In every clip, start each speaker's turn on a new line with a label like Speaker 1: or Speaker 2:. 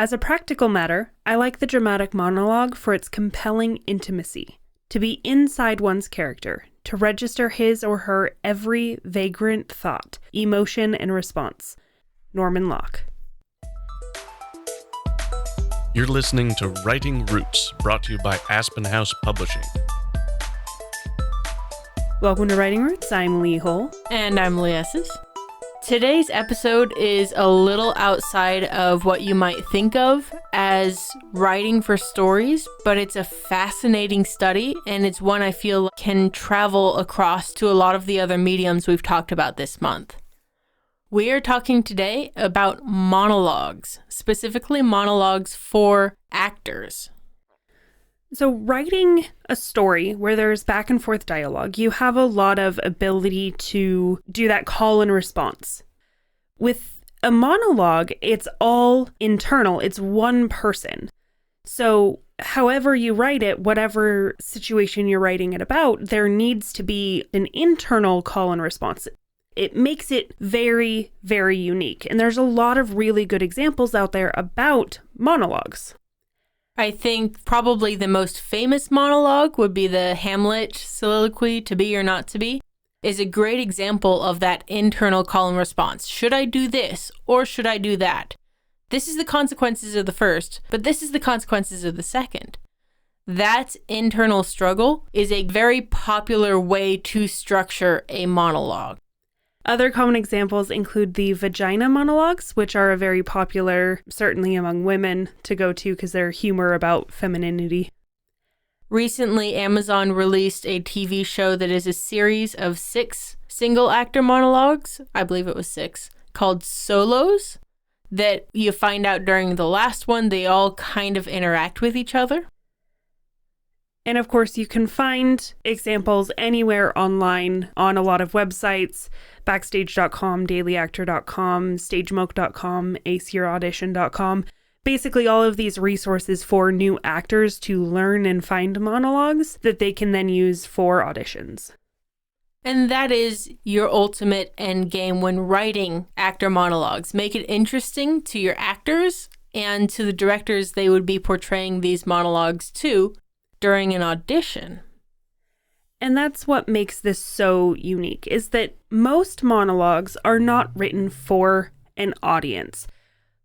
Speaker 1: As a practical matter, I like the dramatic monologue for its compelling intimacy, to be inside one's character, to register his or her every vagrant thought, emotion, and response. Norman Locke.
Speaker 2: You're listening to Writing Roots, brought to you by Aspen House Publishing.
Speaker 1: Welcome to Writing Roots. I'm Lee Hull.
Speaker 3: And I'm Lee Esses. Today's episode is a little outside of what you might think of as writing for stories, but it's a fascinating study, and it's one I feel can travel across to a lot of the other mediums we've talked about this month. We are talking today about monologues, specifically monologues for actors.
Speaker 1: So writing a story where there's back and forth dialogue, you have a lot of ability to do that call and response. With a monologue, it's all internal. It's one person. So however you write it, whatever situation you're writing it about, there needs to be an internal call and response. It makes it very, very unique. And there's a lot of really good examples out there about monologues.
Speaker 3: I think probably the most famous monologue would be the Hamlet soliloquy, To Be or Not to Be, is a great example of that internal call and response. Should I do this or should I do that? This is the consequences of the first, but this is the consequences of the second. That internal struggle is a very popular way to structure a monologue.
Speaker 1: Other common examples include the vagina monologues, which are a very popular, certainly among women, to go to because they're humor about femininity.
Speaker 3: Recently, Amazon released a TV show that is a series of 6 single-actor monologues, I believe it was 6, called Solos, that you find out during the last one, they all kind of interact with each other.
Speaker 1: And of course, you can find examples anywhere online on a lot of websites, backstage.com, dailyactor.com, stagemoke.com, aceyouraudition.com. Basically, all of these resources for new actors to learn and find monologues that they can then use for auditions.
Speaker 3: And that is your ultimate end game when writing actor monologues. Make it interesting to your actors and to the directors they would be portraying these monologues to during an audition.
Speaker 1: And that's what makes this so unique, is that most monologues are not written for an audience.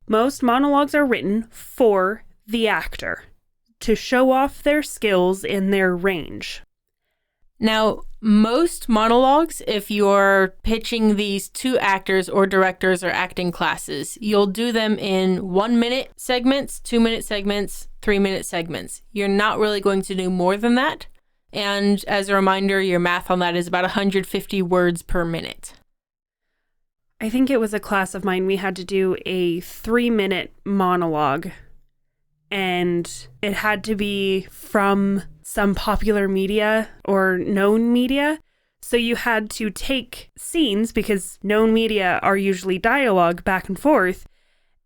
Speaker 1: Most monologues are written for the actor, to show off their skills and their range.
Speaker 3: Now, most monologues, if you're pitching these to actors or directors or acting classes, you'll do them in 1-minute segments, 2-minute segments, 3-minute segments. You're not really going to do more than that. And as a reminder, your math on that is about 150 words per minute.
Speaker 1: I think it was a class of mine, we had to do a 3-minute monologue, and it had to be from some popular media or known media. So you had to take scenes, because known media are usually dialogue back and forth,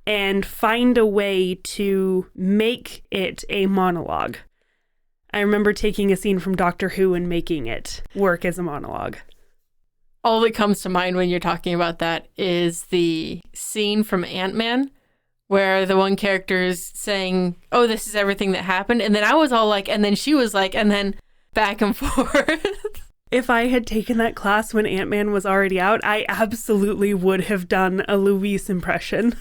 Speaker 1: and find a way to make it a monologue. I remember taking a scene from Doctor Who and making it work as a monologue.
Speaker 3: All that comes to mind when you're talking about that is the scene from Ant-Man where the one character is saying, oh, this is everything that happened. And then I was all like, and then she was like, and then back and forth.
Speaker 1: If I had taken that class when Ant-Man was already out, I absolutely would have done a Louise impression.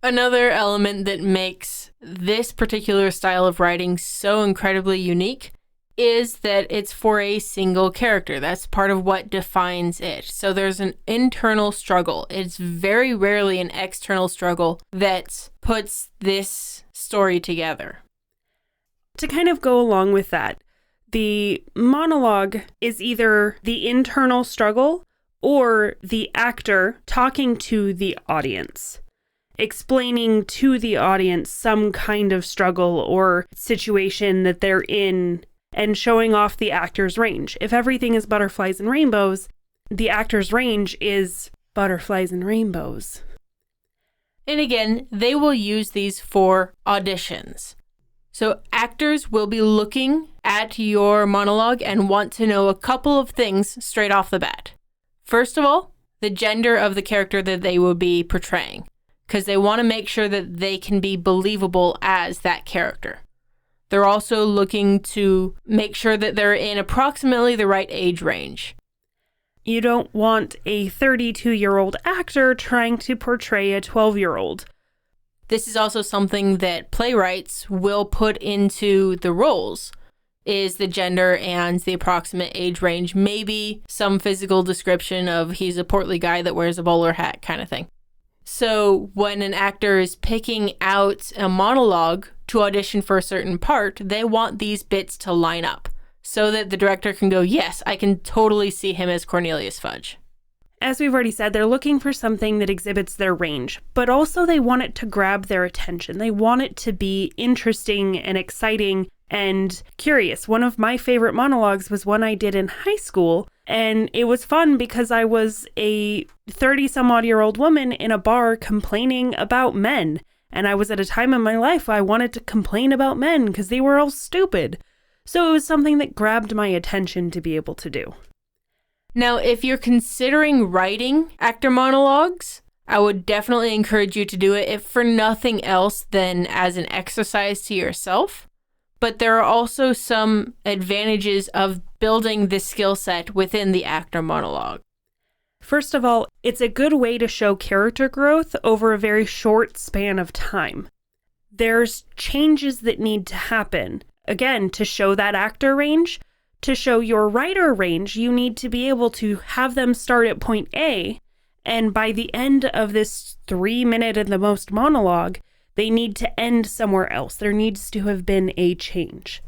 Speaker 3: Another element that makes this particular style of writing so incredibly unique is that it's for a single character. That's part of what defines it. So there's an internal struggle. It's very rarely an external struggle that puts this story together.
Speaker 1: To kind of go along with that, the monologue is either the internal struggle or the actor talking to the audience, explaining to the audience some kind of struggle or situation that they're in, and showing off the actor's range. If everything is butterflies and rainbows, the actor's range is butterflies and rainbows.
Speaker 3: And again, they will use these for auditions. So actors will be looking at your monologue and want to know a couple of things straight off the bat. First of all, the gender of the character that they will be portraying. because they want to make sure that they can be believable as that character. They're also looking to make sure that they're in approximately the right age range.
Speaker 1: You don't want a 32-year-old actor trying to portray a 12-year-old.
Speaker 3: This is also something that playwrights will put into the roles, is the gender and the approximate age range. Maybe some physical description of he's a portly guy that wears a bowler hat kind of thing. So when an actor is picking out a monologue to audition for a certain part, they want these bits to line up so that the director can go, yes, I can totally see him as Cornelius Fudge.
Speaker 1: As we've already said, they're looking for something that exhibits their range, but also they want it to grab their attention. They want it to be interesting and exciting and curious. One of my favorite monologues was one I did in high school, and it was fun because I was a 30-some-odd-year-old woman in a bar complaining about men. And I was at a time in my life I wanted to complain about men because they were all stupid. So it was something that grabbed my attention to be able to do.
Speaker 3: Now, if you're considering writing actor monologues, I would definitely encourage you to do it, if for nothing else than as an exercise to yourself. But there are also some advantages of building this skill set within the actor monologue.
Speaker 1: First of all, it's a good way to show character growth over a very short span of time. There's changes that need to happen. Again, to show that actor range, to show your writer range, you need to be able to have them start at point A, and by the end of this 3-minute at the most monologue, they need to end somewhere else. There needs to have been a change.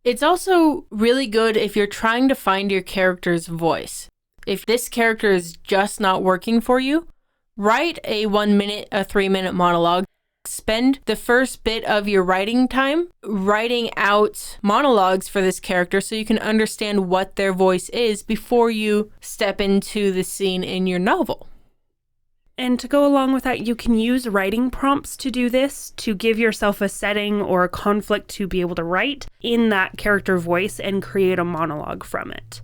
Speaker 3: It's also really good if you're trying to find your character's voice. If this character is just not working for you, write a 1-minute, a 3-minute monologue. Spend the first bit of your writing time writing out monologues for this character so you can understand what their voice is before you step into the scene in your novel.
Speaker 1: And to go along with that, you can use writing prompts to do this, to give yourself a setting or a conflict to be able to write in that character voice and create a monologue from it.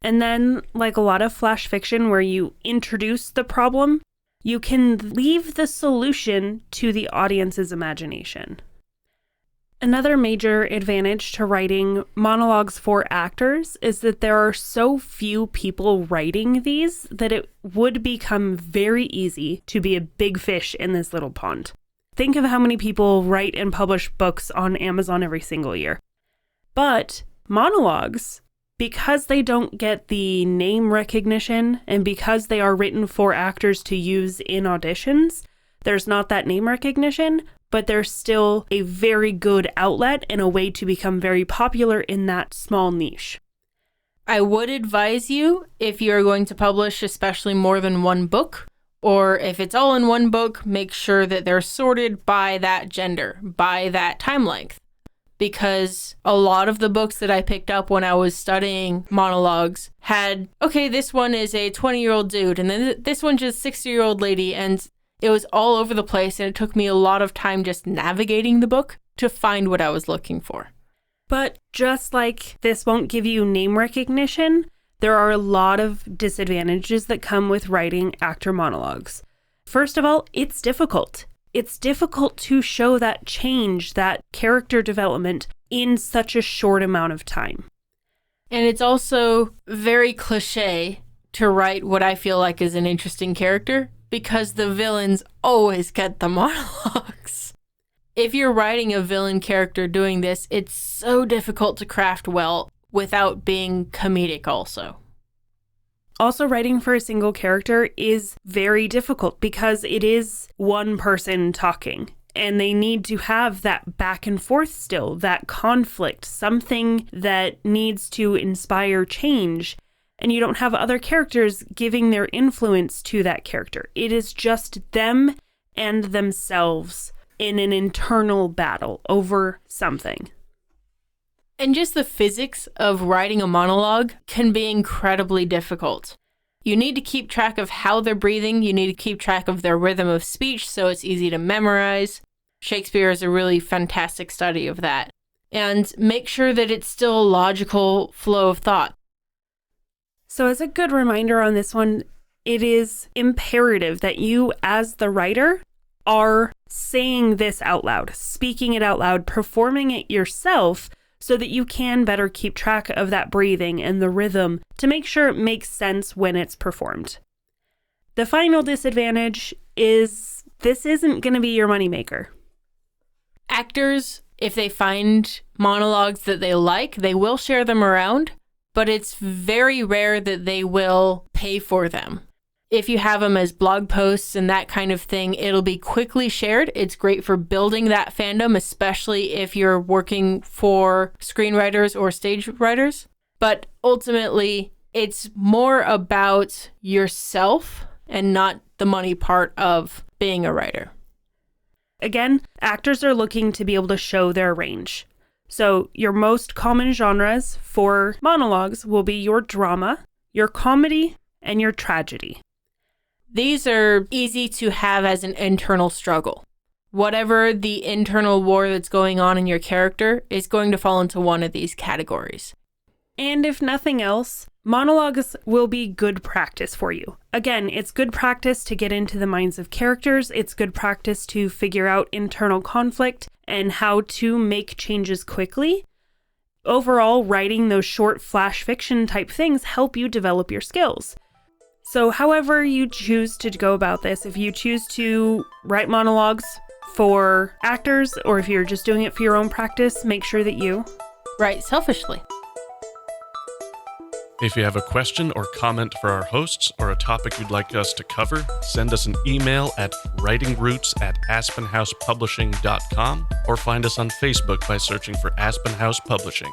Speaker 1: And then, like a lot of flash fiction where you introduce the problem, you can leave the solution to the audience's imagination. Another major advantage to writing monologues for actors is that there are so few people writing these that it would become very easy to be a big fish in this little pond. Think of how many people write and publish books on Amazon every single year. But monologues, because they don't get the name recognition and because they are written for actors to use in auditions, there's not that name recognition, but there's still a very good outlet and a way to become very popular in that small niche.
Speaker 3: I would advise you, if you're going to publish especially more than one book, or if it's all in one book, make sure that they're sorted by that gender, by that time length. Because a lot of the books that I picked up when I was studying monologues had, okay, this one is a 20-year-old dude, and then this one's just a 60-year-old lady, and it was all over the place, and it took me a lot of time just navigating the book to find what I was looking for.
Speaker 1: But just like this won't give you name recognition, there are a lot of disadvantages that come with writing actor monologues. First of all, it's difficult. It's difficult to show that change, that character development in such a short amount of time.
Speaker 3: And it's also very cliche to write what I feel like is an interesting character because the villains always get the monologues. If you're writing a villain character doing this, it's so difficult to craft well without being comedic also.
Speaker 1: Also, writing for a single character is very difficult because it is one person talking and they need to have that back and forth still, that conflict, something that needs to inspire change. And you don't have other characters giving their influence to that character. It is just them and themselves in an internal battle over something.
Speaker 3: And just the physics of writing a monologue can be incredibly difficult. You need to keep track of how they're breathing. You need to keep track of their rhythm of speech so it's easy to memorize. Shakespeare is a really fantastic study of that. And make sure that it's still a logical flow of thought.
Speaker 1: So as a good reminder on this one, it is imperative that you, as the writer, are saying this out loud, speaking it out loud, performing it yourself so that you can better keep track of that breathing and the rhythm to make sure it makes sense when it's performed. The final disadvantage is this isn't going to be your moneymaker.
Speaker 3: Actors, if they find monologues that they like, they will share them around, but it's very rare that they will pay for them. If you have them as blog posts and that kind of thing, it'll be quickly shared. It's great for building that fandom, especially if you're working for screenwriters or stage writers. But ultimately, it's more about yourself and not the money part of being a writer.
Speaker 1: Again, actors are looking to be able to show their range. So your most common genres for monologues will be your drama, your comedy, and your tragedy.
Speaker 3: These are easy to have as an internal struggle. Whatever the internal war that's going on in your character is going to fall into one of these categories.
Speaker 1: And if nothing else, monologues will be good practice for you. Again, it's good practice to get into the minds of characters. It's good practice to figure out internal conflict and how to make changes quickly. Overall, writing those short flash fiction type things help you develop your skills. So however you choose to go about this, if you choose to write monologues for actors, or if you're just doing it for your own practice, make sure that you
Speaker 3: write selfishly.
Speaker 2: If you have a question or comment for our hosts or a topic you'd like us to cover, send us an email at writingroots@aspenhousepublishing.com or find us on Facebook by searching for Aspen House Publishing.